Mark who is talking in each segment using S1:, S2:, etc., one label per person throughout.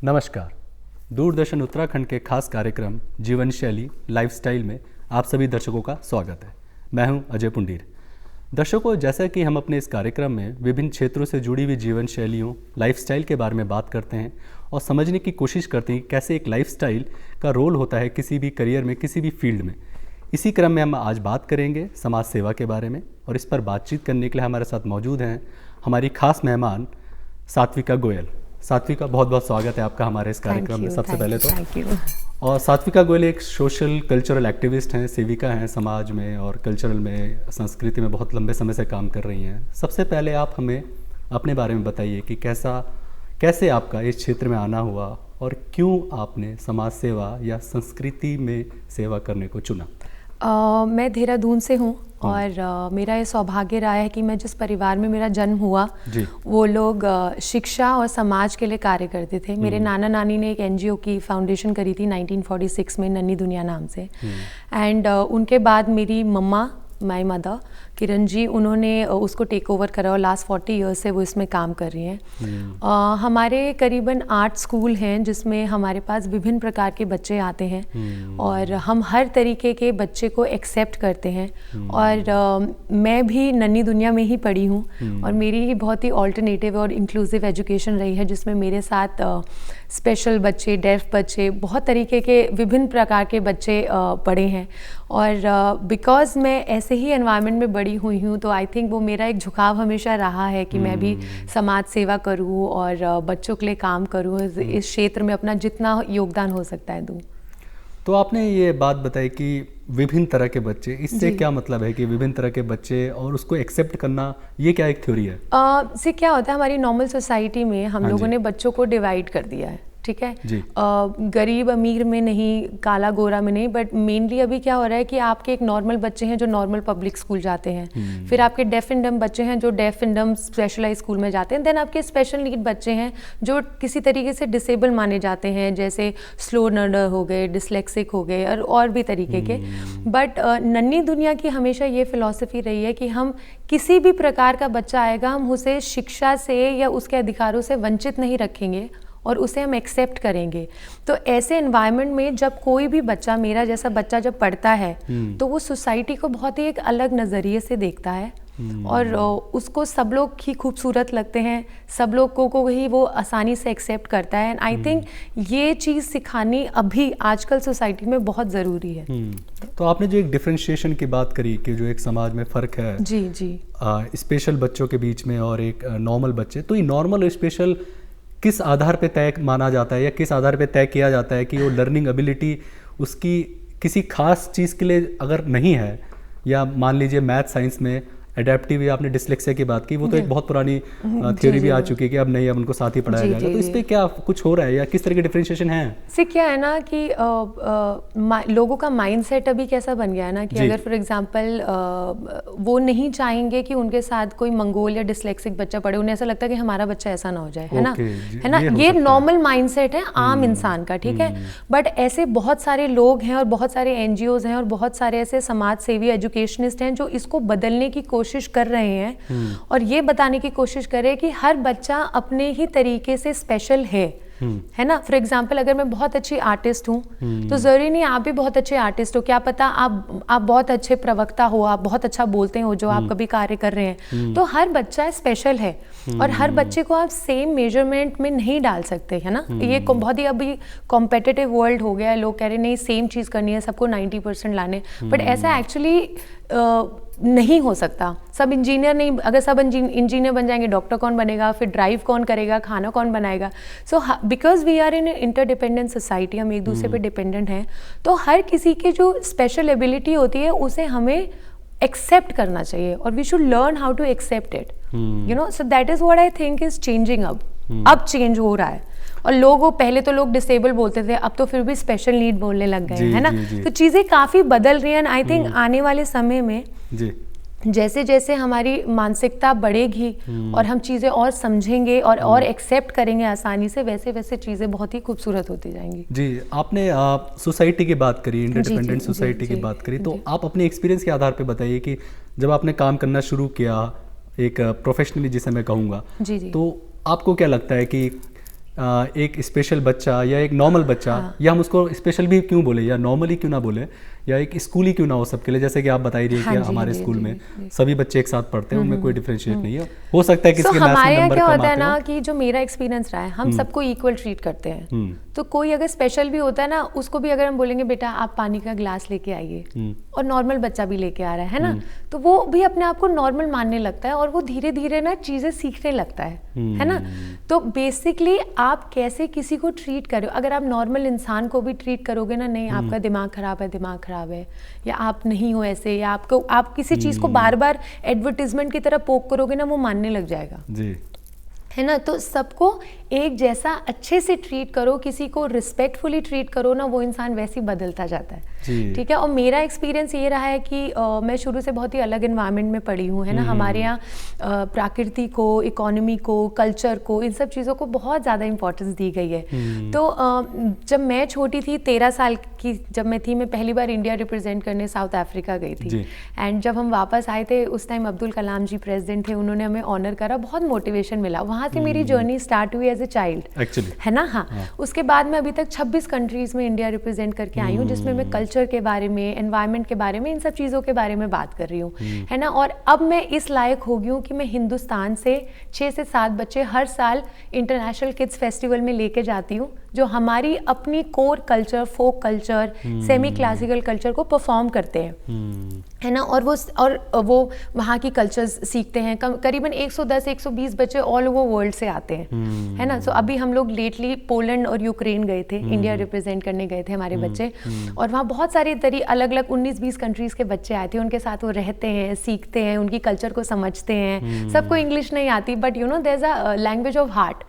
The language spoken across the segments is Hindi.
S1: नमस्कार। दूरदर्शन उत्तराखंड के खास कार्यक्रम जीवन शैली लाइफस्टाइल में आप सभी दर्शकों का स्वागत है। मैं हूं अजय पुंडीर। दर्शकों, जैसा कि हम अपने इस कार्यक्रम में विभिन्न क्षेत्रों से जुड़ी हुई जीवन शैलियों लाइफस्टाइल के बारे में बात करते हैं और समझने की कोशिश करते हैं कि कैसे एक लाइफस्टाइल का रोल होता है किसी भी करियर में, किसी भी फील्ड में। इसी क्रम में हम आज बात करेंगे समाज सेवा के बारे में, और इस पर बातचीत करने के लिए हमारे साथ मौजूद हैं हमारी खास मेहमान सात्विका गोयल। सात्विका, बहुत बहुत स्वागत है आपका हमारे इस कार्यक्रम में। सबसे पहले तो
S2: थैंक यू।
S1: और सात्विका गोयल एक सोशल कल्चरल एक्टिविस्ट हैं, सेविका हैं, समाज में और कल्चरल में, संस्कृति में बहुत लंबे समय से काम कर रही हैं। सबसे पहले आप हमें अपने बारे में बताइए कि कैसे आपका इस क्षेत्र में आना हुआ और क्यों आपने समाज सेवा या संस्कृति में सेवा करने को चुना।
S2: मैं देहरादून से हूँ और मेरा ये सौभाग्य रहा है कि मैं जिस परिवार में मेरा जन्म हुआ वो लोग शिक्षा और समाज के लिए कार्य करते थे। मेरे नाना नानी ने एक एनजीओ की फाउंडेशन करी थी 1946 में, नन्ही दुनिया नाम से। एंड उनके बाद मेरी मम्मा, माई मदर किरण जी, उन्होंने उसको टेक ओवर करा और लास्ट 40 ईयर्स से वो इसमें काम कर रही हैं। हमारे करीबन 8 स्कूल हैं जिसमें हमारे पास विभिन्न प्रकार के बच्चे आते हैं और हम हर तरीके के बच्चे को एक्सेप्ट करते हैं। और मैं भी नन्ही दुनिया में ही पढ़ी हूँ और मेरी ही बहुत ही ऑल्टरनेटिव और इंक्लूसिव एजुकेशन रही है, जिसमें मेरे साथ स्पेशल बच्चे, डेफ बच्चे, बहुत तरीके के विभिन्न प्रकार के बच्चे पढ़े हैं। और बिकॉज मैं ऐसे ही एनवायरनमेंट में बड़ी हुई हूँ तो आई थिंक वो मेरा एक झुकाव हमेशा रहा है कि मैं भी समाज सेवा करूँ और बच्चों के लिए काम करूँ, इस क्षेत्र में अपना जितना योगदान हो सकता है दूँ।
S1: तो आपने ये बात बताई कि विभिन्न तरह के बच्चे, इससे क्या मतलब है कि विभिन्न तरह के बच्चे और उसको एक्सेप्ट करना, ये क्या एक थ्योरी है?
S2: से क्या होता है, हमारी नॉर्मल सोसाइटी में हम लोगों ने बच्चों को डिवाइड कर दिया है, ठीक है। गरीब अमीर में नहीं, काला गोरा में नहीं, बट मेनली अभी क्या हो रहा है कि आपके एक नॉर्मल बच्चे हैं जो नॉर्मल पब्लिक स्कूल जाते हैं, फिर आपके डेफ एंड डम बच्चे हैं जो डेफ एंड डम स्पेशलाइज स्कूल में जाते हैं, देन आपके स्पेशल नीड बच्चे हैं जो किसी तरीके से डिसेबल माने जाते हैं, जैसे स्लो लर्नर हो गए, डिसलेक्सिक हो गए और भी तरीके के। बट नन्ही दुनिया की हमेशा ये फिलॉसफी रही है कि हम किसी भी प्रकार का बच्चा आएगा, हम उसे शिक्षा से या उसके अधिकारों से वंचित नहीं रखेंगे और उसे हम एक्सेप्ट करेंगे। तो ऐसे एनवायरनमेंट में जब कोई भी बच्चा, मेरा जैसा बच्चा जब पढ़ता है तो वो सोसाइटी को बहुत ही एक अलग नज़रिए से देखता है और उसको सब लोग ही खूबसूरत लगते हैं, सब लोगों को ही वो आसानी से एक्सेप्ट करता है। एंड आई थिंक ये चीज़ सिखानी अभी आजकल सोसाइटी में बहुत ज़रूरी है।
S1: तो आपने जो एक डिफरेंशिएशन की बात करी कि जो एक समाज में फ़र्क है
S2: जी
S1: स्पेशल बच्चों के बीच में और एक नॉर्मल बच्चे, तो ये नॉर्मल और स्पेशल किस आधार पे तय माना जाता है या किस आधार पे तय किया जाता है कि वो लर्निंग एबिलिटी उसकी किसी खास चीज़ के लिए अगर नहीं है, या मान लीजिए मैथ साइंस में एडेप्टिव, या आपने डिसलेक्सिया की बात की, वो तो एक बहुत पुरानी थ्योरी भी आ चुकी है कि अब नहीं, अब उनको साथ ही पढ़ाया जाएगा। तो इस पे क्या कुछ हो रहा है या किस तरह के डिफरेंशिएशन है?
S2: से क्या है ना कि लोगों का माइंडसेट अभी कैसा बन गया है ना कि अगर फॉर एग्जांपल वो नहीं चाहेंगे कि उनके साथ कोई मंगोल या डिसलेक्सिक बच्चा पढ़े, उन्हें ऐसा लगता है कि हमारा बच्चा ऐसा ना हो जाए, है ना। ये नॉर्मल माइंडसेट है आम इंसान का, ठीक है। बट ऐसे बहुत सारे लोग हैं और बहुत सारे NGOs हैं और बहुत सारे ऐसे समाज सेवी एजुकेशनिस्ट हैं जो इसको बदलने की कोशिश कर रहे हैं और ये बताने की कोशिश कर रहे हैं कि हर बच्चा अपने ही तरीके से स्पेशल है ना। फॉर एग्जाम्पल, अगर मैं बहुत अच्छी आर्टिस्ट हूँ तो जरूरी नहीं आप भी बहुत अच्छे आर्टिस्ट हो, क्या पता आप बहुत अच्छे प्रवक्ता हो, आप बहुत अच्छा बोलते हो जो आप कभी कार्य कर रहे हैं। तो हर बच्चा स्पेशल है और हर बच्चे को आप सेम मेजरमेंट में नहीं डाल सकते, है ना। ये बहुत ही अभी कॉम्पिटिटिव वर्ल्ड हो गया है, लोग कह रहे नहीं सेम चीज़ करनी है, सबको 90% लाने, बट ऐसा एक्चुअली नहीं हो सकता। सब इंजीनियर नहीं, अगर सब इंजीनियर बन जाएंगे, डॉक्टर कौन बनेगा, फिर ड्राइव कौन करेगा, खाना कौन बनाएगा। So because we are in interdependent society, हम एक दूसरे पे डिपेंडेंट हैं, तो हर किसी की जो स्पेशल एबिलिटी होती है उसे हमें एक्सेप्ट करना चाहिए और we should learn how to accept it, you know. So that is what I think is changing. अब चेंज हो रहा है और लोग, पहले तो लोग डिसेबल बोलते थे, अब तो फिर भी स्पेशल नीड बोलने लग गए, है ना। तो चीज़ें काफ़ी बदल रही हैं। आई थिंक आने वाले समय में जैसे जैसे हमारी मानसिकता बढ़ेगी और हम चीज़ें और समझेंगे और एक्सेप्ट करेंगे आसानी से, वैसे वैसे चीज़ें बहुत ही खूबसूरत होती जाएंगी।
S1: जी, आपने सोसाइटी की बात करी, इंटरडिपेंडेंट सोसाइटी की बात करी, तो आप अपने एक्सपीरियंस के आधार पे बताइए कि जब आपने काम करना शुरू किया एक प्रोफेशनली, जिसे मैं कहूँगा, तो आपको क्या लगता है कि एक स्पेशल बच्चा या एक नॉर्मल बच्चा, या हम उसको स्पेशल भी क्यों बोले या नॉर्मली क्यों ना बोले, या एक स्कूल ही क्यों ना हो सबके लिए, जैसे कि आप बता ही रही है कि हमारे स्कूल में सभी बच्चे एक साथ पढ़ते हैं, उनमें कोई डिफरेंशिएट नहीं है। हो सकता है किसी के मैथ्स में नंबर कम आते हो।
S2: क्या होता है ना कि जो मेरा एक्सपीरियंस रहा है, हम सबको इक्वल ट्रीट करते हैं। तो कोई अगर स्पेशल भी होता है ना, उसको भी अगर हम बोलेंगे बेटा आप पानी का ग्लास लेके आइए, और नॉर्मल बच्चा भी लेके आ रहा है ना, तो वो भी अपने आप को नॉर्मल मानने लगता है और वो धीरे धीरे ना चीजें सीखने लगता है ना। तो बेसिकली आप कैसे किसी को ट्रीट करो, अगर आप नॉर्मल इंसान को भी ट्रीट करोगे ना, नहीं आपका दिमाग खराब है, दिमाग खराब है, या आप नहीं हो ऐसे, या आप किसी चीज को बार बार एडवर्टीजमेंट की तरह पोक करोगे ना, वो मानने लग जाएगा जी, है ना। तो सबको एक जैसा अच्छे से ट्रीट करो, किसी को रिस्पेक्टफुली ट्रीट करो ना, वो इंसान वैसे ही बदलता जाता है, ठीक है। और मेरा एक्सपीरियंस ये रहा है कि मैं शुरू से बहुत ही अलग एनवायरनमेंट में पढ़ी हूँ, है ना। हमारे यहाँ प्रकृति को, इकोनॉमी को, कल्चर को, इन सब चीज़ों को बहुत ज़्यादा इंपॉर्टेंस दी गई है। तो जब मैं छोटी थी, 13 साल की जब मैं थी, मैं पहली बार इंडिया रिप्रेजेंट करने साउथ अफ्रीका गई थी। एंड जब हम वापस आए थे, उस टाइम अब्दुल कलाम जी प्रेसिडेंट थे, उन्होंने हमें ऑनर करा, बहुत मोटिवेशन मिला। वहाँ से मेरी जर्नी स्टार्ट हुई एज ए चाइल्ड, है ना। हाँ, उसके बाद मैं अभी तक 26 कंट्रीज में इंडिया रिप्रेजेंट करके आई हूँ, जिसमें मैं कल्चर के बारे में, एनवायरनमेंट के बारे में, इन सब चीज़ों के बारे में बात कर रही हूँ, है ना। और अब मैं इस लायक हो गई हूँ कि मैं हिंदुस्तान से 6 से 7 बच्चे हर साल इंटरनेशनल किड्स फेस्टिवल में लेके जाती हूँ, जो हमारी अपनी core culture, folk culture, semi classical culture को परफॉर्म करते हैं, है ना। और वो वहाँ की कल्चर्स सीखते हैं। करीबन 110-120 बच्चे ऑल ओवर वर्ल्ड से आते हैं, है ना। सो अभी हम लोग लेटली पोलैंड और यूक्रेन गए थे, इंडिया रिप्रेजेंट करने गए थे हमारे बच्चे, और वहाँ बहुत सारे अलग अलग 19-20 कंट्रीज के बच्चे आए थे। उनके साथ वो रहते हैं, सीखते हैं, उनकी कल्चर को समझते हैं। सबको इंग्लिश नहीं आती, but you know there is a language of heart,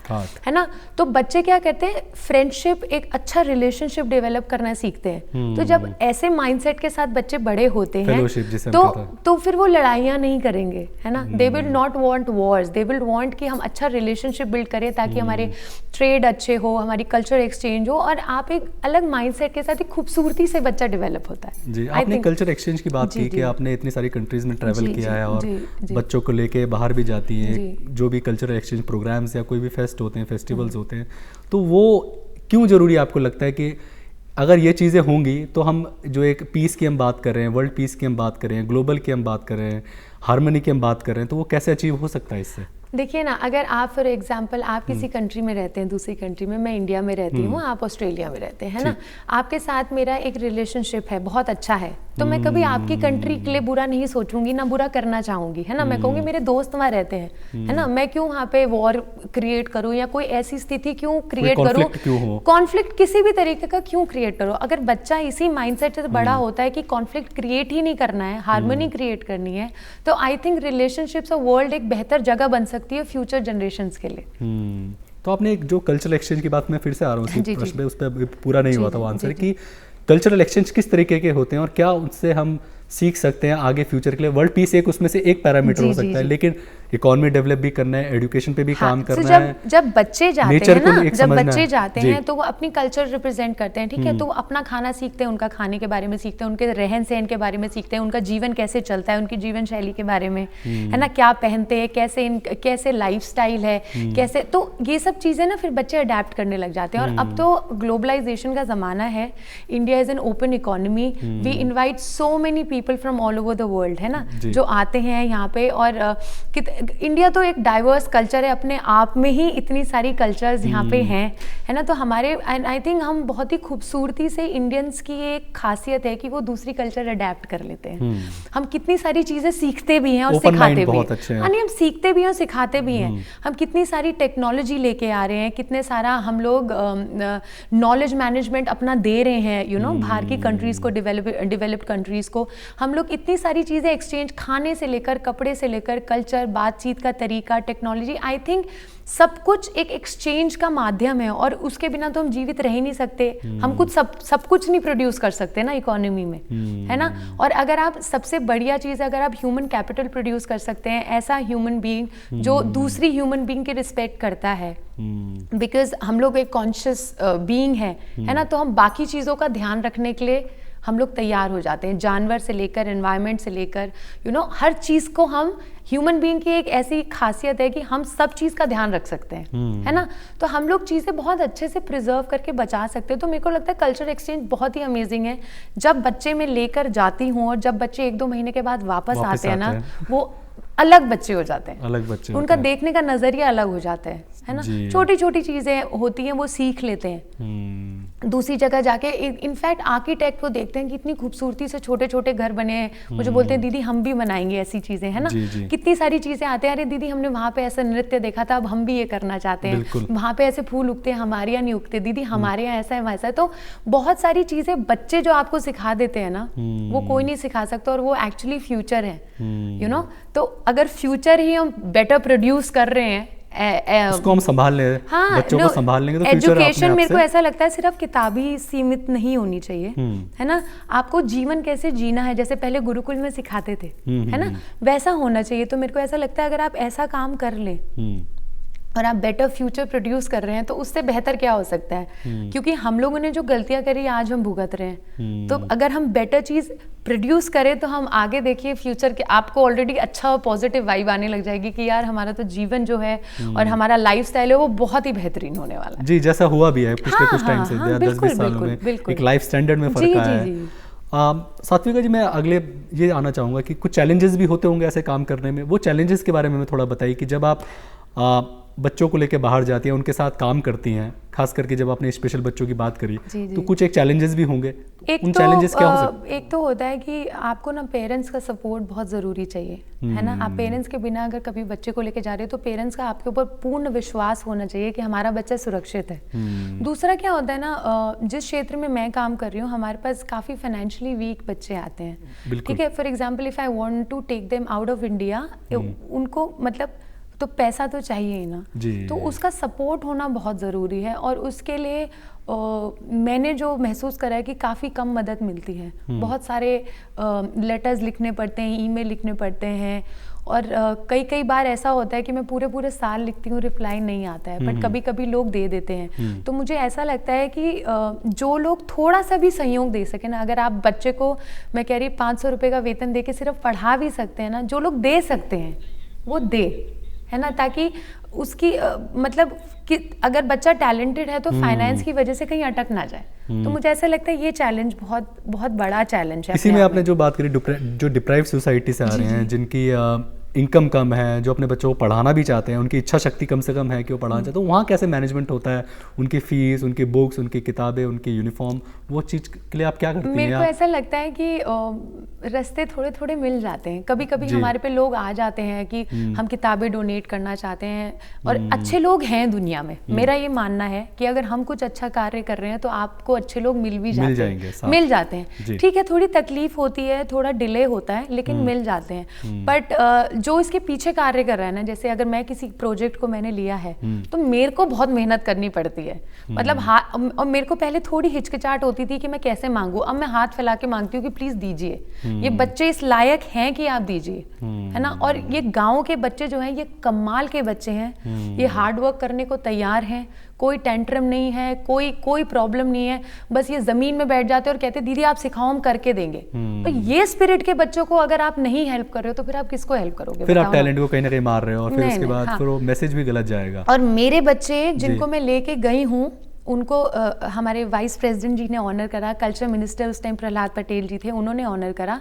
S2: है ना। तो बच्चे क्या करते हैं, फ्रेंडशिप, एक अच्छा रिलेशनशिप डेवलप करना सीखते हैं। तो जब ऐसे माइंडसेट के साथ बच्चे बड़े होते हैं, तो फिर वो लड़ाइयाँ नहीं करेंगे, है ना। दे will not want Wars, they will want कि हम अच्छा रिलेशनशिप बिल्ड करें, ताकि हमारे ट्रेड अच्छे हो, हमारी कल्चर एक्सचेंज हो, और आप एक अलग माइंडसेट के साथ एक खूबसूरती से बच्चा डेवलप होता है
S1: जी। आपने कल्चर एक्सचेंज की बात की कि आपने इतनी सारी कंट्रीज में ट्रैवल किया है और बच्चों को लेके बाहर भी जाती हैं, जो भी कल्चरल एक्सचेंज प्रोग्राम्स या कोई भी फेस्ट होते हैं, फेस्टिवल्स होते हैं, तो वो क्यों ज़रूरी आपको लगता है कि अगर ये चीज़ें होंगी तो हम जो एक पीस की हम बात कर रहे हैं, वर्ल्ड पीस की हम बात कर रहे हैं, ग्लोबल की हम बात कर रहे हैं, हार्मनी की हम बात कर रहे हैं, तो वो कैसे अचीव हो सकता है इससे?
S2: देखिए ना, अगर आप फॉर एग्जांपल आप किसी कंट्री में रहते हैं, दूसरी कंट्री में, मैं इंडिया में रहती हूँ, आप ऑस्ट्रेलिया में रहते हैं, है ना। आपके साथ मेरा एक रिलेशनशिप है, बहुत अच्छा है, तो मैं कभी आपकी कंट्री के लिए बुरा नहीं सोचूंगी, ना बुरा करना चाहूंगी, है ना। मैं कहूँगी मेरे दोस्त वहाँ रहते हैं, है ना, मैं क्यों वहाँ पे वॉर क्रिएट करूँ या कोई ऐसी स्थिति क्यों क्रिएट करूँ, कॉन्फ्लिक्ट किसी भी तरीके का क्यों क्रिएट करो। अगर बच्चा इसी माइंडसेट से बड़ा होता है कि कॉन्फ्लिक्ट क्रिएट ही नहीं करना है, हार्मनी क्रिएट करनी है, तो आई थिंक रिलेशनशिप्स और वर्ल्ड एक बेहतर जगह बन सकती है फ्यूचर जनरेशंस के लिए।
S1: तो आपने एक जो कल्चरल एक्सचेंज की बात, मैं फिर से आ रहा हूँ उसी प्रश्न पे, उस पर पूरा नहीं हुआ था वो आंसर, कि कल्चरल एक्सचेंज किस तरीके के होते हैं और क्या उससे हम सीख सकते हैं आगे फ्यूचर के लिए। वर्ल्ड पीस एक उसमें से एक पैरामीटर हो सकता है, लेकिन इकोनॉमी डेवलप भी करना है, एजुकेशन पे भी काम करना है।
S2: जब बच्चे जाते हैं ना, जब बच्चे जाते हैं तो वो अपनी कल्चर रिप्रेजेंट करते हैं, ठीक है। तो वो अपना खाना सीखते हैं, उनका खाने के बारे में सीखते हैं, उनके रहन सहन के बारे में सीखते हैं, उनका जीवन कैसे चलता है, उनकी जीवन शैली के बारे में, है ना, क्या पहनते हैं, कैसे लाइफस्टाइल है, कैसे, तो ये सब चीजें ना फिर बच्चे अडेप्ट करने लग जाते हैं। और अब तो ग्लोबलाइजेशन का जमाना है, India is an open economy, we invite so many people from all over the world, है ना, जो आते हैं यहाँ पे। और इंडिया तो एक डाइवर्स कल्चर है, अपने आप में ही इतनी सारी कल्चर्स यहाँ पे हैं, है ना। तो हमारे, आई थिंक हम बहुत ही खूबसूरती से, इंडियंस की एक खासियत है कि वो दूसरी कल्चर अडेप्ट कर लेते हैं। हम कितनी सारी चीजें सीखते भी हैं और सिखाते भी हैं, हम सीखते भी हैं और सिखाते भी हैं। हम कितनी सारी टेक्नोलॉजी लेके आ रहे हैं, कितने सारा हम लोग नॉलेज मैनेजमेंट अपना दे रहे हैं, यू नो, बाहर की कंट्रीज को, डेवलप्ड कंट्रीज को। हम लोग इतनी सारी चीजें एक्सचेंज, खाने से लेकर, कपड़े से लेकर, कल्चर, बातचीत का तरीका, टेक्नोलॉजी, आई थिंक सब कुछ एक एक्सचेंज का माध्यम है, और उसके बिना तो हम जीवित रह ही नहीं सकते। हम कुछ सब कुछ नहीं प्रोड्यूस कर सकते ना इकोनॉमी में, है ना। और अगर आप, सबसे बढ़िया चीज, अगर आप ह्यूमन कैपिटल प्रोड्यूस कर सकते हैं, ऐसा ह्यूमन बीइंग जो दूसरी ह्यूमन बीइंग की रिस्पेक्ट करता है, बिकॉज हम लोग एक कॉन्शियस बीइंग है ना, तो हम बाकी चीजों का ध्यान रखने के लिए हम लोग तैयार हो जाते हैं, जानवर से लेकर एनवायरनमेंट से लेकर हर चीज़ को हम, ह्यूमन बीइंग की एक ऐसी खासियत है कि हम सब चीज़ का ध्यान रख सकते हैं, है ना। तो हम लोग चीज़ें बहुत अच्छे से प्रिजर्व करके बचा सकते हैं। तो मेरे को लगता है कल्चर एक्सचेंज बहुत ही अमेजिंग है। जब बच्चे मैं लेकर जाती हूँ और जब बच्चे 1-2 महीने के बाद वापस आते हैं ना, वो अलग बच्चे हो जाते हैं,
S1: अलग बच्चे,
S2: उनका देखने का नजरिया अलग हो जाता है ना। छोटी छोटी चीजें होती हैं, वो सीख लेते हैं। दूसरी जगह जाके इनफैक्ट आर्किटेक्ट को देखते हैं कि इतनी खूबसूरती से छोटे छोटे घर बने हैं, मुझे बोलते हैं दीदी हम भी बनाएंगे ऐसी चीजें, है ना। कितनी सारी चीजें आते हैं, अरे दीदी हमने वहाँ पे ऐसा नृत्य देखा था, अब हम भी ये करना चाहते हैं। वहाँ पे ऐसे फूल उगते हैं, हमारे यहाँ नहीं उगते, दीदी हमारे यहाँ ऐसा है वैसा है। तो बहुत सारी चीजें बच्चे जो आपको सिखा देते हैं ना, वो कोई नहीं सिखा सकता, और वो एक्चुअली फ्यूचर है, तो अगर फ्यूचर ही हम बेटर प्रोड्यूस कर रहे हैं,
S1: उसको हम संभाल ले,
S2: हाँ,
S1: बच्चों को संभाल लेंगे तो
S2: एजुकेशन मेरे को ऐसा लगता है सिर्फ किताबी सीमित नहीं होनी चाहिए, है ना। आपको जीवन कैसे जीना है, जैसे पहले गुरुकुल में सिखाते थे, है ना, वैसा होना चाहिए। तो मेरे को ऐसा लगता है अगर आप ऐसा काम कर लें और आप बेटर फ्यूचर प्रोड्यूस कर रहे हैं, तो उससे बेहतर क्या हो सकता है। क्योंकि हम लोगों ने जो गलतियां करी आज हम भुगत रहे हैं, तो अगर हम बेटर चीज प्रोड्यूस करें तो हम आगे देखिए फ्यूचर के, आपको ऑलरेडी अच्छा और पॉजिटिव वाइब आने लग जाएगी कि यार हमारा तो जीवन जो है और हमारा लाइफस्टाइल है वो बहुत ही बेहतरीन होने वाला है।
S1: जी, जैसा हुआ भी है पिछले कुछ टाइम से, 10-20 सालों में एक लाइफ स्टैंडर्ड में फर्क आया है। सात्विका जी, मैं अगले ये आना चाहूँगा कि कुछ चैलेंजेस भी होते होंगे ऐसे काम करने में, वो चैलेंजेस के बारे में थोड़ा बताइए कि जब आप बच्चों को लेकर बाहर जाती हैं, उनके साथ काम करती हैं, खास करके जब आपने स्पेशल बच्चों की बात करी, तो कुछ एक चैलेंजेस भी होंगे, उन चैलेंजेस क्या हो सकते?
S2: एक तो होता है कि आपको ना पेरेंट्स का सपोर्ट बहुत ज़रूरी चाहिए, है ना। आप पेरेंट्स के बिना अगर कभी बच्चे को लेके जा रहे हो तो पेरेंट्स का आपके ऊपर पूर्ण विश्वास होना चाहिए कि हमारा बच्चा सुरक्षित है। दूसरा क्या होता है ना, जिस क्षेत्र में मैं काम कर रही हूँ, हमारे पास काफ़ी फाइनेंशियली वीक बच्चे आते हैं, ठीक है। For example if I want to take them out of India, उनको मतलब तो पैसा तो चाहिए ही ना, तो उसका सपोर्ट होना बहुत ज़रूरी है। और उसके लिए मैंने जो महसूस करा है कि काफ़ी कम मदद मिलती है। बहुत सारे लेटर्स लिखने पड़ते हैं, ईमेल लिखने पड़ते हैं, और कई बार ऐसा होता है कि मैं पूरे साल लिखती हूँ, रिप्लाई नहीं आता है, बट कभी कभी लोग दे देते हैं। तो मुझे ऐसा लगता है कि जो लोग थोड़ा सा भी सहयोग दे सके ना, अगर आप बच्चे को, मैं कह रही 500 रुपये का वेतन दे के सिर्फ पढ़ा भी सकते हैं ना, जो लोग दे सकते हैं वो दे, है ना, ताकि उसकी मतलब कि अगर बच्चा टैलेंटेड है तो फाइनेंस की वजह से कहीं अटक ना जाए। तो मुझे ऐसा लगता है ये चैलेंज बहुत बहुत बड़ा चैलेंज है।
S1: इसी में आपने जो बात करी, जो डिप्राइव सोसाइटी से आ रहे हैं, जिनकी इनकम कम है, जो अपने बच्चों को पढ़ाना भी चाहते हैं, उनकी इच्छा शक्ति कम से कम है कि वो पढ़ाना चाहते हैं, तो वहाँ कैसे मैनेजमेंट होता है, उनकी फीस, उनकी बुक्स, उनकी किताबें, उनकी यूनिफॉर्म, वो चीज़ के लिए आप क्या करती हैं?
S2: मेरे को ऐसा लगता है कि रास्ते थोड़े थोड़े मिल जाते हैं। कभी कभी हमारे पे लोग आ जाते हैं कि हम किताबें डोनेट करना चाहते हैं, और अच्छे लोग हैं दुनिया में। मेरा ये मानना है कि अगर हम कुछ अच्छा कार्य कर रहे हैं तो आपको अच्छे लोग मिल जाते हैं। ठीक है, थोड़ी तकलीफ होती है, थोड़ा डिले होता है, लेकिन मिल जाते हैं। बट जो इसके पीछे कार्य कर रहा है ना, जैसे अगर मैं किसी प्रोजेक्ट को मैंने लिया है तो मेरे को बहुत मेहनत करनी पड़ती है, मतलब और मेरे को पहले थोड़ी हिचकिचाहट होती थी कि मैं कैसे मांगू। अब मैं हाथ फैला के मांगती हूँ कि प्लीज दीजिए, ये बच्चे इस लायक हैं कि आप दीजिए, है ना। और ये गाँव के बच्चे जो हैं ये कमाल के बच्चे हैं, ये हार्ड वर्क करने को तैयार हैं, कोई टेंट्रम नहीं है, कोई प्रॉब्लम नहीं है, बस ये जमीन में बैठ जाते हैं और कहते हैं दीदी आप सिखाओ हम करके देंगे। तो ये स्पिरिट के बच्चों को अगर आप नहीं हेल्प कर रहे हो तो फिर आप किसको हेल्प करोगे?
S1: फिर आप टैलेंट को कहीं ना कहीं मार रहे हो, और फिर उसके बाद फिर वो मैसेज भी गलत जाएगा।
S2: और मेरे बच्चे जिनको मैं लेके गई हूँ उनको हमारे वाइस प्रेसिडेंट जी ने ऑनर करा, कल्चर मिनिस्टर उस टाइम प्रहलाद पटेल जी थे, उन्होंने ऑनर करा।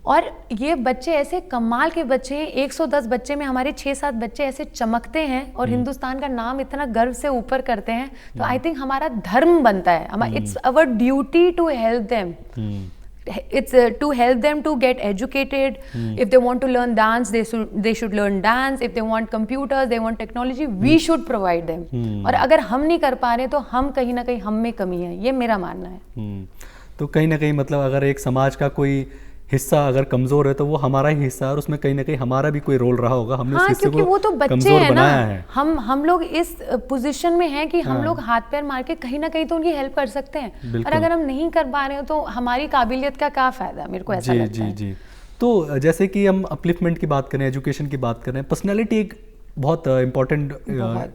S2: और ये बच्चे ऐसे कमाल के बच्चे हैं, 110 बच्चे में हमारे 6-7 बच्चे ऐसे चमकते हैं और हिंदुस्तान का नाम इतना गर्व से ऊपर करते हैं। तो आई थिंक हमारा धर्म बनता है, it's our duty to help them, it's to help them to get educated. If they want to learn dance, they should learn dance. If they want computers, they want technology, we should provide them. और अगर हम नहीं कर पा रहे तो हम कहीं ना कहीं हम में कमी है, ये मेरा मानना है।
S1: तो कहीं ना कहीं मतलब अगर एक समाज का कोई हिस्सा अगर कमजोर है तो वो हमारा ही हिस्सा है, और उसमें कहीं ना कहीं हमारा भी कोई रोल रहा होगा। हमने उस हिस्से को
S2: वो तो बच्चे
S1: कमजोर
S2: हैं
S1: बनाया
S2: ना,
S1: है।
S2: हम लोग इस पोजीशन में हैं कि हम लोग हाथ पैर मार के कहीं ना कहीं तो उनकी हेल्प कर सकते हैं, और अगर हम नहीं कर पा रहे हो तो हमारी काबिलियत का क्या फायदा, मेरे को ऐसा लगता है।
S1: जी। तो जैसे कि हम अपलिफ्टमेंट की बात करें, एजुकेशन की बात करें, पर्सनैलिटी एक बहुत इम्पोर्टेंट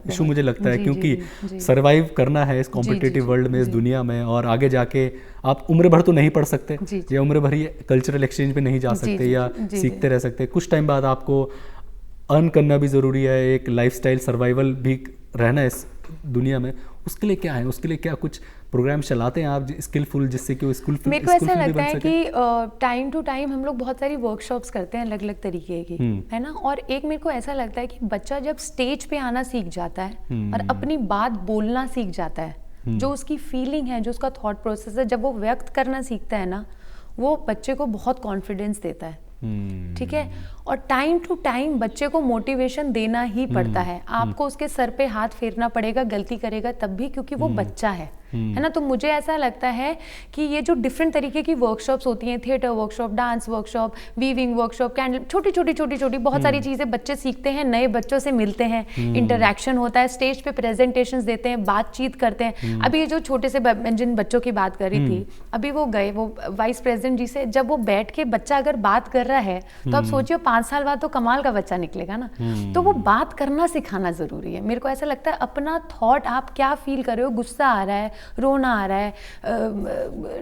S1: इशू मुझे लगता है,
S2: जी,
S1: क्योंकि
S2: जी, जी।
S1: सर्वाइव करना है इस कॉम्पिटिटिव वर्ल्ड में, इस दुनिया में, और आगे जाके आप उम्र भर तो नहीं पढ़ सकते,
S2: जी, जी।
S1: या उम्र भर ही कल्चरल एक्सचेंज पे नहीं जा
S2: जी,
S1: सकते,
S2: जी,
S1: या
S2: जी,
S1: सीखते रह सकते। कुछ टाइम बाद आपको अर्न करना भी ज़रूरी है, एक लाइफस्टाइल सर्वाइवल भी रहना है इस दुनिया में। उसके लिए क्या है, उसके लिए क्या कुछ प्रोग्राम चलाते हैं आप स्किलफुल, जिससे कि वो स्किलफुल
S2: मेरे को ऐसा लगता है कि टाइम टू टाइम हम लोग बहुत सारी वर्कशॉप्स करते हैं अलग अलग तरीके की, है ना। और एक मेरे को ऐसा लगता है कि बच्चा जब स्टेज पे आना सीख जाता है और अपनी बात बोलना सीख जाता है, जो उसकी फीलिंग है, जो उसका थॉट प्रोसेस है, जब वो व्यक्त करना सीखता है ना, वो बच्चे को बहुत कॉन्फिडेंस देता है। ठीक है। और टाइम टू टाइम बच्चे को मोटिवेशन देना ही पड़ता है। आपको उसके सर पे हाथ फेरना पड़ेगा, गलती करेगा तब भी, क्योंकि वो बच्चा है ना। तो मुझे ऐसा लगता है कि ये जो डिफरेंट तरीके की वर्कशॉप्स होती हैं, theatre workshop, dance workshop, weaving workshop, candle, छोटी छोटी बहुत सारी चीज़ें बच्चे सीखते हैं, नए बच्चों से मिलते हैं, इंटरेक्शन होता है, स्टेज पे प्रेजेंटेशंस देते हैं, बातचीत करते हैं। अभी ये जो छोटे से जिन बच्चों की बात कर रही थी, अभी वो गए, वो वाइस प्रेसिडेंट जी से जब वो बैठ के बच्चा अगर बात कर रहा है, तो आप सोचिए 5 साल बाद तो कमाल का बच्चा निकलेगा ना। तो वो बात करना सिखाना जरूरी है। मेरे को ऐसा लगता है अपना थॉट, आप क्या फील कर रहे हो, गुस्सा आ रहा है, रोना आ रहा है,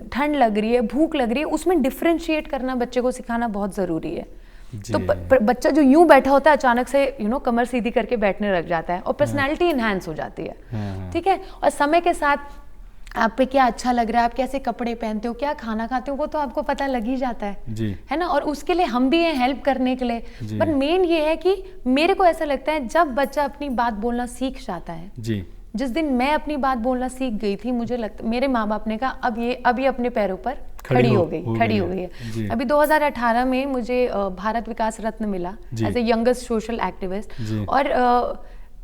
S2: ठंड लग रही है, भूख लग रही है, उसमें डिफरेंशिएट करना बच्चे को सिखाना बहुत ज़रूरी है। तो बच्चा जो यूं बैठा होता है, अचानक से कमर सीधी करके बैठने लग जाता है, और पर्सनैलिटी इन्हांस हो जाती है। ठीक है। और समय के साथ आप पे क्या अच्छा लग रहा है, आप कैसे कपड़े पहनते हो, क्या खाना खाते हो, वो तो आपको पता लग ही जाता है ना। और उसके लिए हम भी हैं हेल्प करने के लिए। बट मेन ये है कि मेरे को ऐसा लगता है जब बच्चा अपनी बात बोलना सीख जाता है, जिस दिन मैं अपनी बात बोलना सीख गई थी, मुझे लगता मेरे माँ बाप ने कहा अब ये अपने पैरों पर खड़ी हो गई है। अभी 2018 में मुझे भारत विकास रत्न मिला as a youngest social activist. और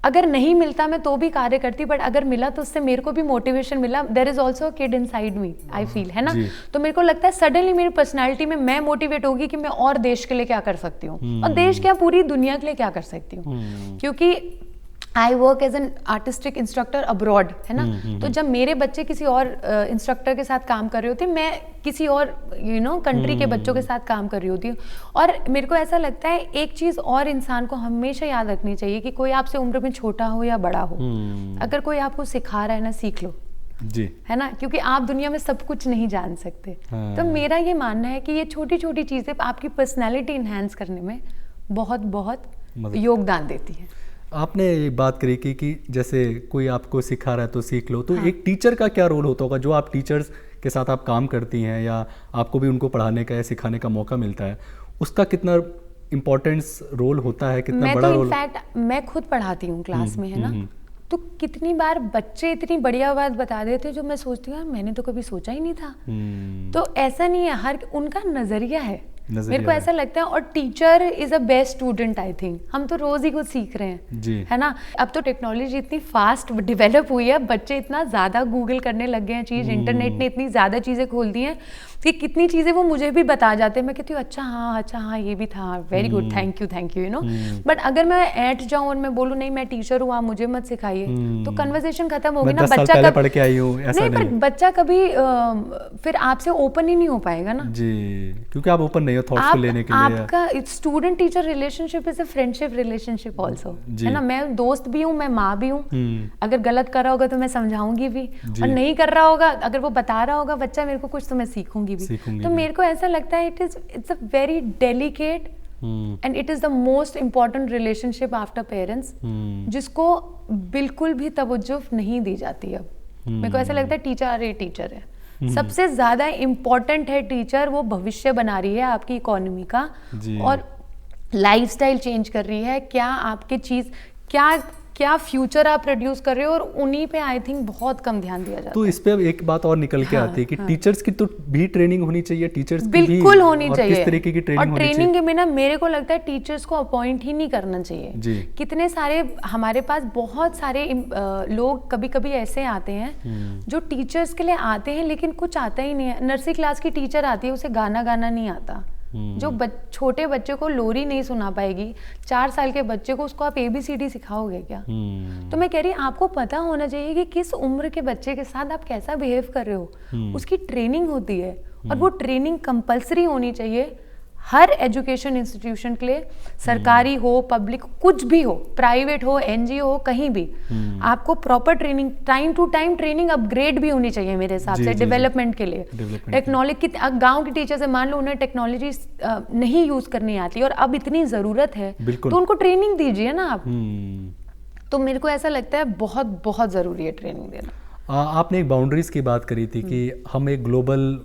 S2: अगर नहीं मिलता मैं तो भी कार्य करती, बट अगर मिला तो उससे मेरे को भी मोटिवेशन मिला। There is also a kid inside me, I feel, है ना। तो मेरे को लगता है सडनली मेरी पर्सनालिटी में मैं मोटिवेट होगी कि मैं और देश के लिए क्या कर सकती हूँ, और देश क्या पूरी दुनिया के लिए क्या कर सकती हूँ। क्योंकि I work as an artistic instructor abroad, है ना। तो जब मेरे बच्चे किसी और इंस्ट्रक्टर के साथ काम कर रहे होते, मैं किसी और कंट्री के बच्चों के साथ काम कर रही होती हूँ। और मेरे को ऐसा लगता है एक चीज़ और इंसान को हमेशा याद रखनी चाहिए कि कोई आपसे उम्र में छोटा हो या बड़ा हो, अगर कोई आपको सिखा रहा है ना, सीख लो जी, है ना। क्योंकि आप दुनिया में सब कुछ नहीं जान सकते। तो मेरा ये मानना है कि ये छोटी छोटी चीज़ें आपकी पर्सनैलिटी इन्हांस करने में बहुत बहुत योगदान देती है।
S1: आपने बात करी कि जैसे कोई आपको सिखा रहा है तो सीख लो, तो एक टीचर का क्या रोल होता होगा, जो आप टीचर्स के साथ आप काम करती हैं या आपको भी उनको पढ़ाने का या सिखाने का मौका मिलता है, उसका कितना इम्पोर्टेंस रोल होता है, कितना बड़ा रोल?
S2: इनफैक्ट मैं खुद पढ़ाती हूँ क्लास में, है ना। तो कितनी बार बच्चे इतनी बढ़िया बात बता देते जो मैं सोचती हूँ मैंने तो कभी सोचा ही नहीं था। तो ऐसा नहीं है, हर उनका नजरिया है। मेरे को ऐसा लगता है। और teacher is a best student, I think. हम तो रोज ही कुछ सीख रहे हैं, है ना। अब तो टेक्नोलॉजी इतनी फास्ट डेवलप हुई है, बच्चे इतना ज्यादा गूगल करने लग गए हैं चीज, इंटरनेट ने इतनी ज्यादा चीजें खोल दी हैं कि कितनी चीजें वो मुझे भी बता जाते हैं। मैं कहती हूँ अच्छा हाँ ये भी था, very good, thank you but अगर मैं ऐट जाऊँ और मैं बोलूँ नहीं मैं टीचर हूँ, आप मुझे मत सिखाइए, तो कन्वर्सेशन खत्म होगी ना। बच्चा कब
S1: पढ़ के आई हूँ ऐसा
S2: नहीं, पर बच्चा कभी फिर आपसे ओपन ही नहीं हो पाएगा ना
S1: जी, क्योंकि आप ओपन नहीं हो थॉट्स को लेने के लिए।
S2: आपका student teacher relationship is a friendship relationship also, है ना। मैं दोस्त भी हूँ, मैं माँ भी हूँ। अगर गलत कर रहा होगा तो मैं समझाऊंगी भी, और नहीं कर रहा होगा, अगर वो बता रहा होगा बच्चा मेरे को कुछ, तो मैं सीखूंगी भी। तो मेरे को ऐसा लगता है it's a very delicate and it is the most important relationship after parents, जिसको बिल्कुल भी तवज्जो नहीं दी जाती। अब मेरे को ऐसा लगता है टीचर है, सबसे ज्यादा इम्पोर्टेंट है टीचर। वो भविष्य बना रही है आपकी इकोनॉमी का, और लाइफस्टाइल चेंज कर रही है। क्या आपकी चीज क्या फ्यूचर आप प्रोड्यूस कर रहे हो, और उन्हीं पे आई थिंक बहुत कम ध्यान दिया जाता है।
S1: तो इस पे अब एक बात और निकल के आती है कि टीचर्स की तो भी ट्रेनिंग होनी चाहिए, टीचर्स की
S2: बिल्कुल होनी चाहिए।
S1: किस तरीके की ट्रेनिंग
S2: और ट्रेनिंग के बिना मेरे को लगता है टीचर्स को अपॉइंट ही नहीं करना चाहिए। कितने सारे हमारे पास बहुत सारे लोग कभी कभी ऐसे आते हैं जो टीचर्स के लिए आते हैं, लेकिन कुछ आता ही नहीं है। नर्सरी क्लास की टीचर आती है, उसे गाना नहीं आता। जो छोटे बच्चे को लोरी नहीं सुना पाएगी, 4 साल के बच्चे को उसको आप ABCD सिखाओगे क्या? तो मैं कह रही आपको पता होना चाहिए कि किस उम्र के बच्चे के साथ आप कैसा बिहेव कर रहे हो। उसकी ट्रेनिंग होती है, और वो ट्रेनिंग कंपलसरी होनी चाहिए हर एजुकेशन इंस्टीट्यूशन के लिए, सरकारी हो, पब्लिक, कुछ भी हो, प्राइवेट हो, एनजीओ हो, कहीं भी आपको proper training, time to time training upgrade भी होनी चाहिए मेरे हिसाब से डेवलपमेंट के लिए। टेक्नोलॉजी की गांव के टीचर से मान लो उन्हें टेक्नोलॉजी नहीं यूज करनी आती और अब इतनी जरूरत है तो उनको ट्रेनिंग दीजिए ना आप। तो मेरे को ऐसा लगता है बहुत बहुत जरूरी है ट्रेनिंग देना।
S1: आपने एक बाउंड्रीज की बात करी थी कि हम एक ग्लोबल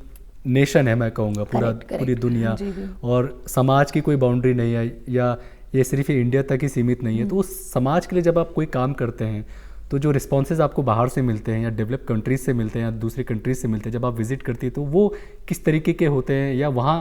S1: नेशन है, मैं कहूँगा पूरी दुनिया, और समाज की कोई बाउंड्री नहीं है या ये सिर्फ इंडिया तक ही सीमित नहीं है। तो उस समाज के लिए जब आप कोई काम करते हैं तो जो रिस्पॉन्सेज आपको बाहर से मिलते हैं या डेवलप कंट्रीज से मिलते हैं या दूसरी कंट्रीज से मिलते हैं, जब आप विजिट करती है तो वो किस तरीके के होते हैं, या वहाँ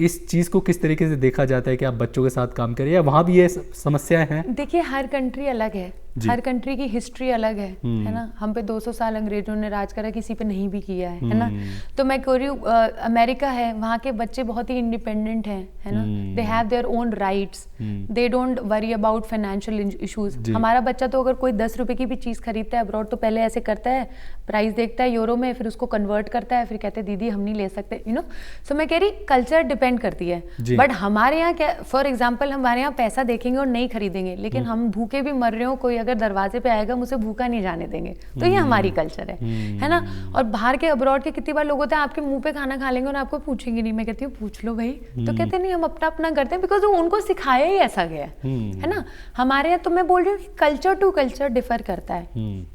S1: इस चीज़ को किस तरीके से देखा जाता है कि आप बच्चों के साथ काम करें, या वहाँ भी ये समस्याएं हैं?
S2: देखिए हर कंट्री अलग है, हर कंट्री की हिस्ट्री अलग है ना। हम पे 200 साल अंग्रेजों ने राज करा, किसी पे नहीं भी किया है ना। तो मैं कह रही हूँ अमेरिका है, वहाँ के बच्चे बहुत ही इंडिपेंडेंट हैं, है ना। They have their own rights, they don't worry about financial issues. हमारा बच्चा तो अगर कोई 10 रुपए की भी चीज़ खरीदता है अब्रॉड तो पहले ऐसे करता है, प्राइस देखता है यूरो में, फिर उसको कन्वर्ट करता है, फिर कहते हैं दीदी हम नहीं ले सकते, यू नो। सो मैं कह रही कल्चर डिपेंड करती है। बट हमारे यहाँ क्या, फॉर एग्जाम्पल हमारे यहाँ पैसा देखेंगे और नहीं खरीदेंगे, लेकिन हम भूखे भी मर रहे हो, कोई अगर दरवाजे पे आएगा मुझे भूखा नहीं जाने देंगे। तो ये हमारी कल्चर है ना। और बाहर के अब्रॉड के कितनी बार लोग होते हैं आपके मुंह पे खाना खा लेंगे और आपको पूछेंगे नहीं। मैं कहती हूँ पूछ लो भाई, तो कहते नहीं हम अपना अपना करते हैं, बिकॉज उनको सिखाया ही ऐसा गया है ना। हमारे यहाँ तो मैं बोल रही हूँ कल्चर टू कल्चर डिफर करता है।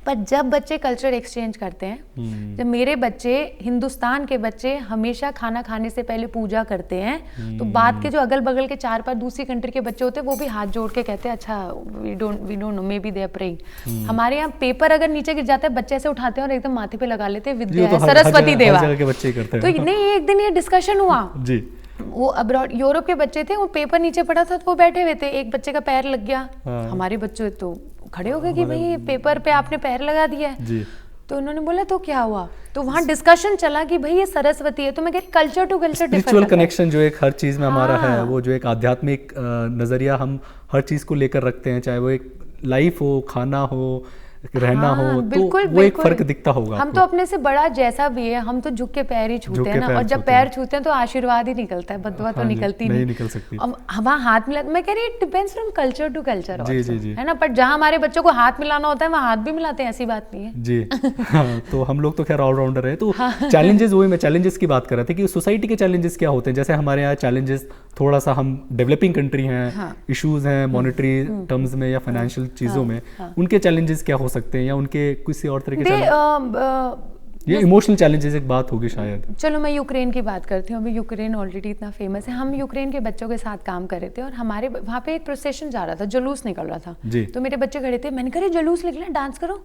S2: पर जब बच्चे कल्चर एक्सचेंज करते हैं, जब मेरे बच्चे, हिंदुस्तान के बच्चे हमेशा खाना खाने से पहले पूजा करते हैं, तो बात के जो अगल बगल के 4-5 दूसरी कंट्री के बच्चे होते हैं वो भी हाथ जोड़ के कहते हैं अच्छा we don't know, maybe they are praying. हमारे यहाँ पेपर अगर नीचे गिर जाता है बच्चे ऐसे उठाते हैं और एकदम माथे पे लगा लेते हैं विद्या है, सरस्वती देवा। तो नहीं, एक दिन ये डिस्कशन हुआ जी, वो अब्रॉड यूरोप के बच्चे थे, वो पेपर नीचे पड़ा था तो वो बैठे हुए थे, एक बच्चे का पैर लग गया। हमारे बच्चे तो खड़े हो गए कि भाई पेपर पे आपने पैर लगा दिया है जी। तो उन्होंने बोला तो क्या हुआ, तो वहाँ डिस्कशन चला कि भाई ये सरस्वती है। तो मैं कह रही culture to culture
S1: spiritual connection जो एक हर चीज में हमारा है, वो जो एक आध्यात्मिक नजरिया हम हर चीज को लेकर रखते हैं, चाहे वो एक लाइफ हो, खाना हो, रहना हो, तो वो एक फर्क दिखता होगा।
S2: हम तो अपने से बड़ा जैसा भी है, हम तो झुक के पैर ही छूते हैं ना, और जब पैर छूते हैं तो आशीर्वाद ही निकलता है, बददुआ तो निकलती नहीं निकल सकती। वहाँ हाथ मिला, मैं कह रही it depends from culture to culture है ना। पर जहाँ हमारे बच्चों को हाथ मिलाना होता है वहाँ हाथ भी मिलाते हैं, ऐसी बात नहीं है जी।
S1: तो हम लोग तो खैर ऑलराउंडर है। तो चैलेंजेस, वही मैं चैलेंजेस की बात कर रहा था कि सोसाइटी के चैलेंजेस क्या होते हैं। जैसे हमारे यहाँ चैलेंजेस थोड़ा सा, हम डेवलपिंग कंट्री हैं, इश्यूज हैं मॉनेटरी टर्म्स में या फाइनेंशियल चीज़ों में, उनके चैलेंजेस क्या हो सकते हैं, या उनके किसी और तरीके से ये इमोशनल चैलेंजेस एक बात होगी शायद।
S2: चलो मैं यूक्रेन की बात करती हूँ। अभी यूक्रेन ऑलरेडी इतना फेमस है। हम यूक्रेन के बच्चों के साथ काम कर रहे थे और हमारे वहाँ पे एक प्रोसेशन जा रहा था, जुलूस निकल रहा था जी। तो मेरे बच्चे खड़े थे, मैंने कहा जुलूस निकला, डांस करो।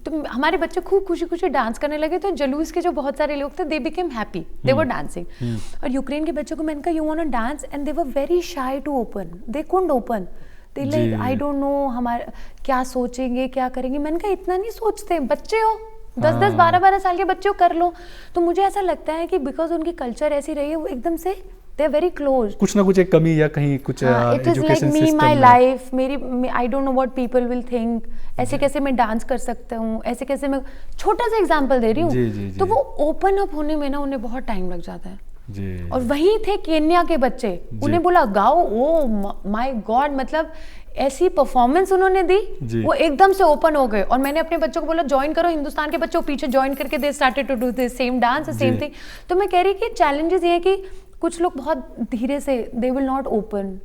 S2: तो हमारे बच्चे खूब खुशी खुशी डांस करने लगे। तो जुलूस के जो बहुत सारे लोग थे, they became happy, they were dancing. और यूक्रेन के बच्चों को मैंने कहा you want to dance, and they were very shy to open, they couldn't open, they like I don't know हमारा क्या सोचेंगे, क्या करेंगे। मैंने कहा इतना नहीं सोचते, बच्चे हो, 10-10 12-12 साल के बच्चे को कर लो। तो मुझे ऐसा लगता है कि बिकॉज उनकी कल्चर ऐसी रही है, वो एकदम से दे आर वेरी क्लोज।
S1: कुछ ना कुछ एक कमी या कहीं कुछ
S2: it is like me my life, मेरी I don't know what people will think, ऐसे कैसे मैं डांस कर सकता हूँ, ऐसे कैसे मैं, छोटा सा एग्जांपल दे रही हूँ। तो वो ओपन अप होने में ना उन्हें बहुत टाइम लग जाता है जी। और वही थे केन्या के बच्चे, उन्हें बोला गाओ, ओ माय गॉड, मतलब ऐसी परफॉर्मेंस उन्होंने दी, वो एकदम से ओपन हो गए। और मैंने अपने बच्चों को बोला ज्वाइन करो, हिंदुस्तान के बच्चों पीछे ज्वाइन करके they started to do this same dance, same thing. तो मैं कह रही कि चैलेंजेस ये है कि कुछ लोग बहुत धीरे से, they will not open,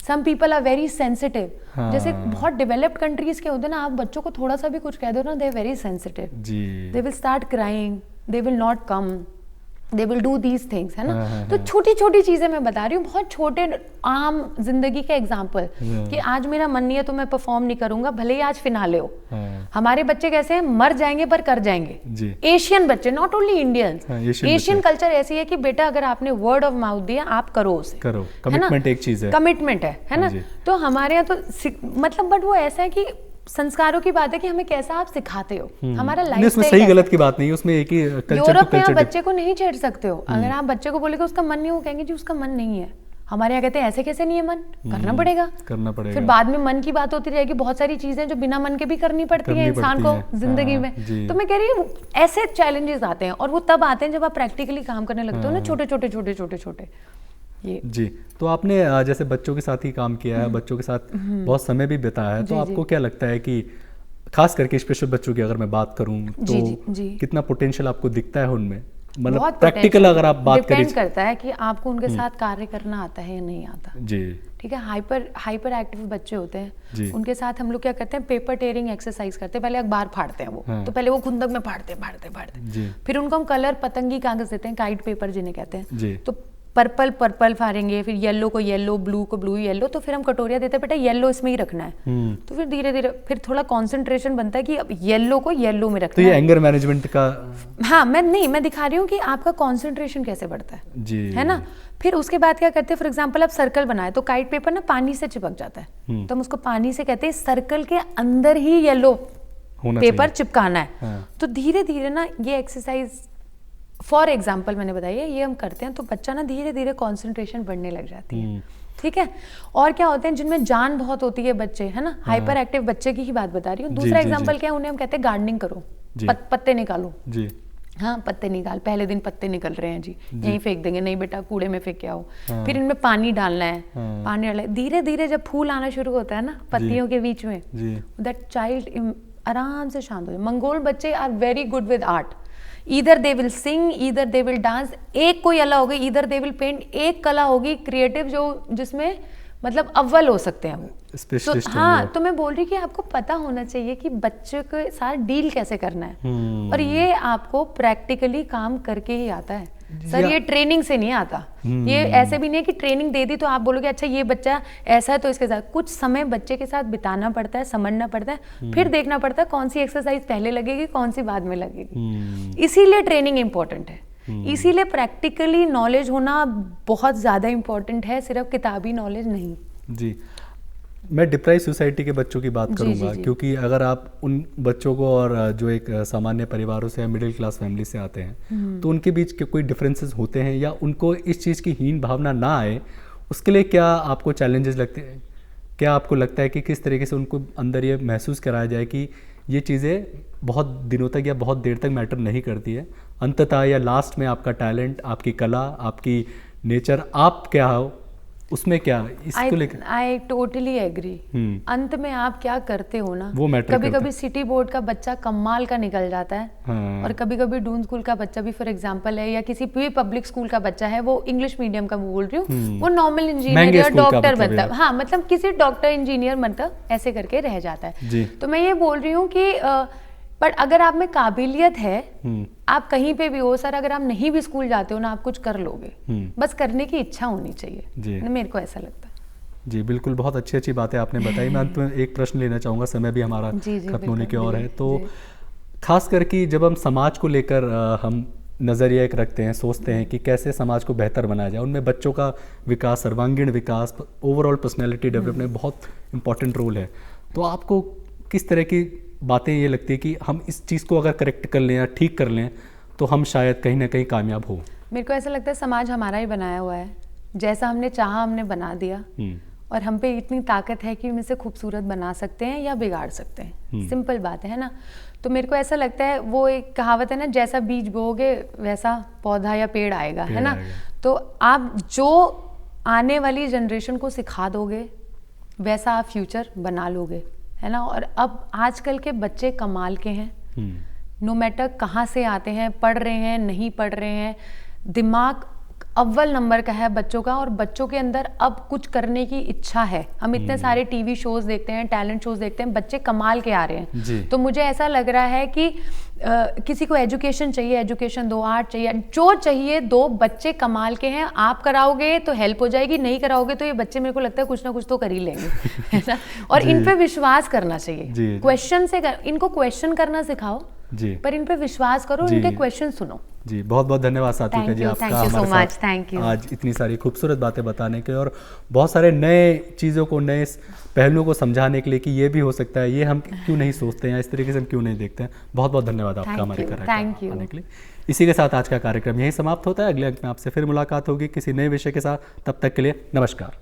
S2: some people are very sensitive. जैसे बहुत डेवलप्ड कंट्रीज के होते हैं ना, आप बच्चों को थोड़ा सा भी कुछ कह दो ना, they are very sensitive, they will start crying, they will not come, they will do these things, है ना। तो छोटी छोटी चीजें मैं बता रही हूँ, बहुत छोटे आम जिंदगी के एग्जाम्पल, कि आज मेरा मन नहीं है तो मैं परफॉर्म नहीं करूंगा, भले ही आज फिनाले हो। हमारे बच्चे कैसे हैं, मर जाएंगे पर कर जाएंगे। एशियन बच्चे, not only Indians, Asian culture ऐसी है कि बेटा अगर आपने वर्ड ऑफ माउथ दिया आप करो उसे,
S1: करो, कमिटमेंट एक चीज है,
S2: कमिटमेंट है ना। तो हमारे यहाँ तो मतलब, बट वो ऐसा है कि संस्कारों की बात है कि हमें कैसा आप सिखाते हो, हमारा लाइफ
S1: उसमें सही गलत की बात नहीं, उसमें एक ही कल्चर।
S2: यूरोप में आप बच्चे को नहीं छेड़ सकते हो। अगर आप बच्चे को बोलेगे उसका मन नहीं, वो कहेंगे जी उसका मन नहीं है। हमारे यहाँ कहते हैं ऐसे कैसे नहीं है मन, करना पड़ेगा। फिर बाद में मन की बात होती रहेगी, बहुत सारी चीजें जो बिना मन के भी करनी पड़ती है इंसान को जिंदगी में। तो मैं कह रही हूँ ऐसे चैलेंजेस आते हैं, और वो तब आते हैं जब आप प्रैक्टिकली काम करने लगते हो ना, छोटे छोटे छोटे छोटे छोटे। ये
S1: जी। तो आपने जैसे बच्चों के साथ ही काम किया है, बच्चों के साथ बहुत समय भी बिताया है, तो आपको क्या लगता है कि खास करके स्पेशल बच्चों की अगर मैं बात करूं तो कितना पोटेंशियल आपको दिखता है उनमें, मतलब प्रैक्टिकल अगर आप बात करें?
S2: डिपेंड करता है कि आपको उनके साथ कार्य करना आता है या नहीं आता।
S1: जी।
S2: ठीक है, हाइपर एक्टिव बच्चे होते हैं, उनके साथ हम लोग क्या करते हैं, पेपर टेयरिंग एक्सरसाइज करते हैं। पहले अखबार फाड़ते हैं वो, तो पहले वो खुंदक में फाड़ते, फिर उनको हम कलर पतंगी कागज देते हैं, काइट पेपर जिन्हें कहते हैं, तो पर्पल फाड़ेंगे, फिर येलो को येलो, ब्लू को ब्लू, येलो, तो फिर हम कटोरिया देते हैं, बेटा येलो इसमें ही रखना है। तो फिर धीरे धीरे फिर थोड़ा कंसंट्रेशन बनता है कि अब येलो को येलो में रखना
S1: है। तो ये एंगर मैनेजमेंट का,
S2: हाँ, मैं दिखा रही हूँ कि आपका कंसंट्रेशन कैसे बढ़ता है
S1: जी,
S2: है ना। फिर उसके बाद क्या करते हैं, फॉर एग्जांपल आप सर्कल बनाए तो काइट पेपर ना पानी से चिपक जाता है, तो हम उसको पानी से कहते हैं सर्कल के अंदर ही येलो पेपर चिपकाना है। हाँ। तो धीरे धीरे ना ये एक्सरसाइज फॉर एग्जाम्पल मैंने बताई है, ये हम करते हैं तो बच्चा ना धीरे धीरे कंसंट्रेशन बढ़ने लग जाती है। ठीक है, और क्या होते हैं जिनमें जान बहुत होती है बच्चे, है ना, हाइपर एक्टिव बच्चे की ही बात बता रही हूँ। दूसरा एग्जाम्पल क्या है, उन्हें हम कहते हैं गार्डनिंग करो, पत्ते निकालो जी। हाँ, पत्ते निकाल, पहले दिन पत्ते निकल रहे हैं जी, यहीं फेंक देंगे, नहीं बेटा कूड़े में फेंक के आओ। फिर इनमें पानी डालना है, पानी डालना है, धीरे धीरे जब फूल आना शुरू होता है ना पत्तियों के बीच में, दैट चाइल्ड आराम से शांत हो जाए। मंगोल बच्चे are very good with art, either they will sing, either they will dance, एक कोई कला होगी, ईदर दे विल पेंट, एक कला होगी क्रिएटिव जो जिसमें मतलब अव्वल हो सकते हैं वो। तो हाँ, तो मैं बोल रही कि आपको पता होना चाहिए कि बच्चे के साथ डील कैसे करना है, और ये आपको प्रैक्टिकली काम करके ही आता है सर, ये ट्रेनिंग से नहीं आता। ये ऐसे भी नहीं है कि ट्रेनिंग दे दी तो आप बोलोगे अच्छा ये बच्चा ऐसा है तो इसके साथ, कुछ समय बच्चे के साथ बिताना पड़ता है, समझना पड़ता है, फिर देखना पड़ता है कौन सी एक्सरसाइज पहले लगेगी, कौन सी बाद में लगेगी। इसीलिए ट्रेनिंग इंपॉर्टेंट है, इसीलिए प्रैक्टिकली नॉलेज होना बहुत ज़्यादा इंपॉर्टेंट है, सिर्फ किताबी नॉलेज नहीं।
S1: जी, मैं डिप्राइव सोसाइटी के बच्चों की बात करूंगा, क्योंकि अगर आप उन बच्चों को, और जो एक सामान्य परिवारों से या मिडिल क्लास फैमिली से आते हैं, तो उनके बीच कोई डिफरेंसेस होते हैं, या उनको इस चीज़ की हीन भावना ना आए उसके लिए क्या आपको चैलेंजेस लगते हैं? क्या आपको लगता है कि किस तरीके से उनको अंदर ये महसूस कराया जाए कि ये चीज़ें बहुत दिनों तक या बहुत देर तक मैटर नहीं करती है, अंततः या लास्ट में आपका टैलेंट, आपकी कला, आपकी नेचर, आप क्या हो उसमें, क्या इसको लेकर?
S2: I totally agree. अंत में आप क्या करते हो ना,
S1: वो मैटर
S2: कभी कभी सिटी बोर्ड का बच्चा कमाल का निकल जाता है, हाँ। और कभी कभी डून स्कूल का बच्चा भी फॉर एग्जांपल है, या किसी भी पब्लिक स्कूल का बच्चा है, वो इंग्लिश मीडियम का बोल रही हूँ, वो नॉर्मल इंजीनियर या डॉक्टर बनता है, हाँ, मतलब किसी डॉक्टर इंजीनियर बनता ऐसे करके रह जाता है। तो मैं ये बोल रही हूँ कि बट अगर आप में काबिलियत है, आप कहीं पे भी हो सर, अगर आप नहीं भी स्कूल जाते हो ना, आप कुछ कर लोगे, बस करने की इच्छा होनी चाहिए, मेरे को ऐसा लगता है।
S1: जी बिल्कुल, बहुत अच्छी अच्छी बातें आपने बताई। मैं अंत में एक प्रश्न लेना चाहूँगा, समय भी हमारा खत्म होने की ओर है, तो खास करके जब हम समाज को लेकर हम नज़रिया एक रखते हैं, सोचते हैं कि कैसे समाज को बेहतर बनाया जाए, उनमें बच्चों का विकास, सर्वांगीण विकास, ओवरऑल पर्सनैलिटी डेवलपमेंट बहुत इंपॉर्टेंट रोल है। तो आपको किस तरह की बातें ये लगती है कि हम इस चीज़ को अगर करेक्ट कर लें या ठीक कर लें तो हम शायद कहीं ना कहीं कामयाब हो?
S2: मेरे को ऐसा लगता है समाज हमारा ही बनाया हुआ है, जैसा हमने चाहा हमने बना दिया, और हम पे इतनी ताकत है कि हम इसे खूबसूरत बना सकते हैं या बिगाड़ सकते हैं, सिंपल बात है ना। तो मेरे को ऐसा लगता है, वो एक कहावत है ना, जैसा बीज बोओगे वैसा पौधा या पेड़ आएगा, है ना। तो आप जो आने वाली जनरेशन को सिखा दोगे वैसा आप फ्यूचर बना लोगे, है ना। और अब आजकल के बच्चे कमाल के हैं, नो मैटर कहाँ से आते हैं, पढ़ रहे हैं नहीं पढ़ रहे हैं, दिमाग अव्वल नंबर का है बच्चों का, और बच्चों के अंदर अब कुछ करने की इच्छा है। हम इतने सारे टीवी शोज देखते हैं, टैलेंट शोज देखते हैं, बच्चे कमाल के आ रहे हैं। तो मुझे ऐसा लग रहा है कि किसी को एजुकेशन चाहिए, एजुकेशन दो, आर्ट चाहिए, जो चाहिए दो, बच्चे कमाल के हैं। आप कराओगे तो हेल्प हो जाएगी, नहीं कराओगे तो ये बच्चे मेरे को लगता है कुछ ना कुछ तो कर ही लेंगे, है ना। और इन पे विश्वास करना चाहिए, क्वेश्चन से इनको क्वेश्चन करना सिखाओ, पर इन पे विश्वास करो, इनके क्वेश्चन सुनो।
S1: जी बहुत बहुत धन्यवाद सात्विका जी आपका हमारे साथ आज इतनी सारी खूबसूरत बातें बताने के, और बहुत सारे नए चीज़ों को, नए पहलुओं को समझाने के लिए कि ये भी हो सकता है, ये हम क्यों नहीं सोचते हैं, इस तरीके से हम क्यों नहीं देखते हैं। बहुत बहुत धन्यवाद आपका हमारे कार्यक्रम आने के लिए। इसी के साथ आज का कार्यक्रम यहीं समाप्त होता है। अगले अंक में आपसे फिर मुलाकात होगी किसी नए विषय के साथ। तब तक के लिए नमस्कार।